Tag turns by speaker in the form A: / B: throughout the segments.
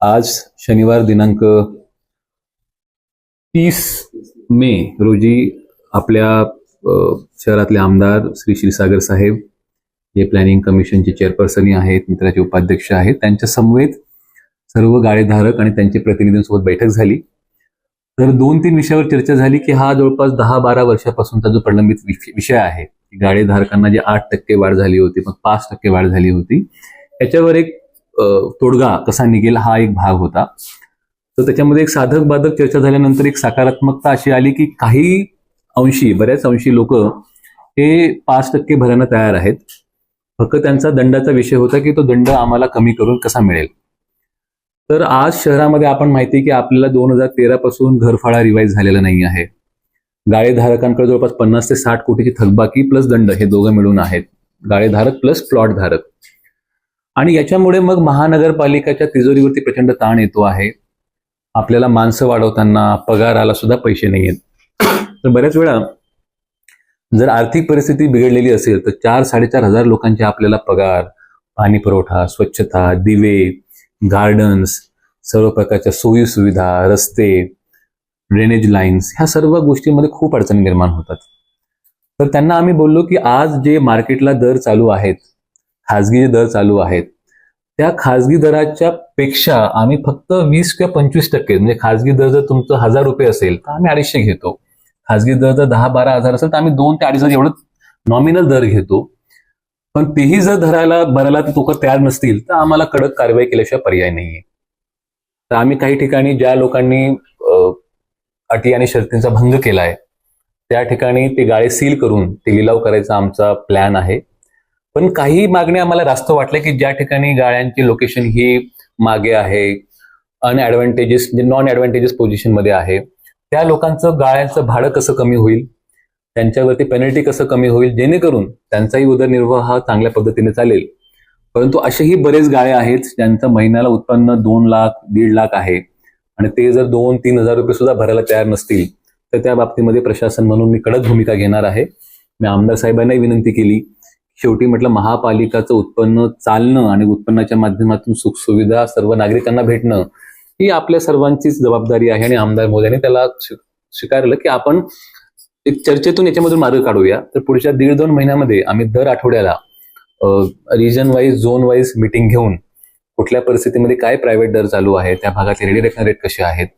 A: आज शनिवार दिनांक 30 मे रोजी आपल्या शहरातले आमदार श्री क्षीरसागर साहेब हे प्लॅनिंग कमिशनचे चेअरपर्सनही आहेत, मित्राचे उपाध्यक्ष आहेत, त्यांच्या समवेत सर्व गाळेधारक आणि त्यांच्या प्रतिनिधींसोबत बैठक झाली. तर 2-3 विषयावर चर्चा झाली की हा जवळपास 10-12 वर्षापासूनचा जो प्रलंबित विषय आहे, गाळेधारकांना जे 8% वाढ झाली होती, मग 5% वाढ झाली होती, त्याच्यावर एक तोडगा कसा निघेल हा एक भाग होता. तर त्याच्यामध्ये एक साधक बाधक चर्चा झाल्यानंतर एक सकारात्मकता अशी आली की बऱ्याच अंशी लोक हे 5% भरायला तयार आहेत. फक्त त्यांचा दंडाचा विषय होता की तो दंड आम्हाला कमी करून कसा मिळेल. तर आज शहरामध्ये आपण माहिती की आपल्याला 2013 पासून घरफाळा रिवाईज झालेला नाही आहे. गाळेधारकांकडे जवळपास 50 ते 60 कोटीची थकबाकी प्लस दंड हे दोघं मिळून आहेत, गाळेधारक प्लस प्लॉट धारक. आणि याच्यामुळे मग महानगरपालिकेच्या तिजोरीवरती प्रचंड ताण येतो आहे. आपल्याला माणसं वाढवताना पगाराला सुद्धा पैसे नाही आहेत. तर बऱ्याच वेळा जर आर्थिक परिस्थिती बिघडलेली असेल तर 4-4.5 हजार लोकांचे आपल्याला पगार, पाणी पुरवठा, स्वच्छता, दिवे, गार्डन्स, सर्व प्रकारच्या सोयी सुविधा, रस्ते, ड्रेनेज लाईन्स, ह्या सर्व गोष्टींमध्ये खूप अडचणी निर्माण होतात. तर त्यांना आम्ही बोललो की आज जे मार्केटला दर चालू आहेत, खाजगी जे दर चालू आहेत, त्या खाजगी दराच्या पेक्षा आम्ही फक्त 20 किंवा 25%, म्हणजे खाजगी दर जर तुमचं 1000 रुपये असेल तर आम्ही 250 घेतो. खाजगी दर जर 10-12 हजार असेल तर आम्ही 2 ते 2.5 एवढं नॉमिनल दर घेतो. पण तेही जर भरायला लोक तयार नसतील तर आम्हाला कडक कारवाई केल्याशिवाय पर्याय नाहीये. तर आम्ही काही ठिकाणी ज्या लोकांनी अटी आणि शर्तींचा भंग केलाय त्या ठिकाणी ते गाळे सील करून ते लिलाव करायचा आमचा प्लॅन आहे. पण काही मागण्या आम्हाला रास्त वाटल्या की ज्या ठिकाणी गाळ्यांची लोकेशन ही मागे आहे, अनएडव्हान्टेजेस म्हणजे नॉन ॲडव्हान्टेजेस पोझिशनमध्ये आहे, त्या लोकांचं गाळ्यांचं भाडं कसं कमी होईल, त्यांच्यावरती पेनल्टी कसं कमी होईल, जेणेकरून त्यांचाही उदरनिर्वाह हा चांगल्या पद्धतीने चालेल. परंतु असेही बरेच गाळे आहेत ज्यांचं महिन्याला उत्पन्न 2 लाख 1.5 लाख आहे आणि ते जर 2-3 हजार रुपये सुद्धा भरायला तयार नसतील तर त्या बाबतीमध्ये प्रशासन म्हणून मी कडक भूमिका घेणार आहे. मी आमदार साहेबांनाही विनंती केली. शेवटी म्हटलं महापालिकाचं उत्पन्न चालणं आणि उत्पन्नाच्या माध्यमातून सुखसुविधा सर्व नागरिकांना भेटणं ही आपल्या सर्वांचीच जबाबदारी आहे. आणि आमदार मोदयांनी त्याला स्वीकारलं की आपण एक चर्चेतून याच्यामधून मार्ग काढूया. तर पुढच्या 1.5-2 महिन्यामध्ये आम्ही दर आठवड्याला region wise, zone wise meeting घेऊन कुठल्या परिस्थितीमध्ये काय प्रायव्हेट दर चालू आहे, त्या भागातले रेडी रेट कसे आहेत,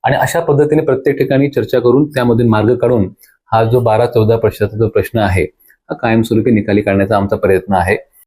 A: आणि अशा पद्धतीने प्रत्येक ठिकाणी चर्चा करून त्यामधून मार्ग काढून हा जो 12-14% जो प्रश्न आहे हा कायमस्वरूपी निकाली काढण्याचा आमचा प्रयत्न आहे.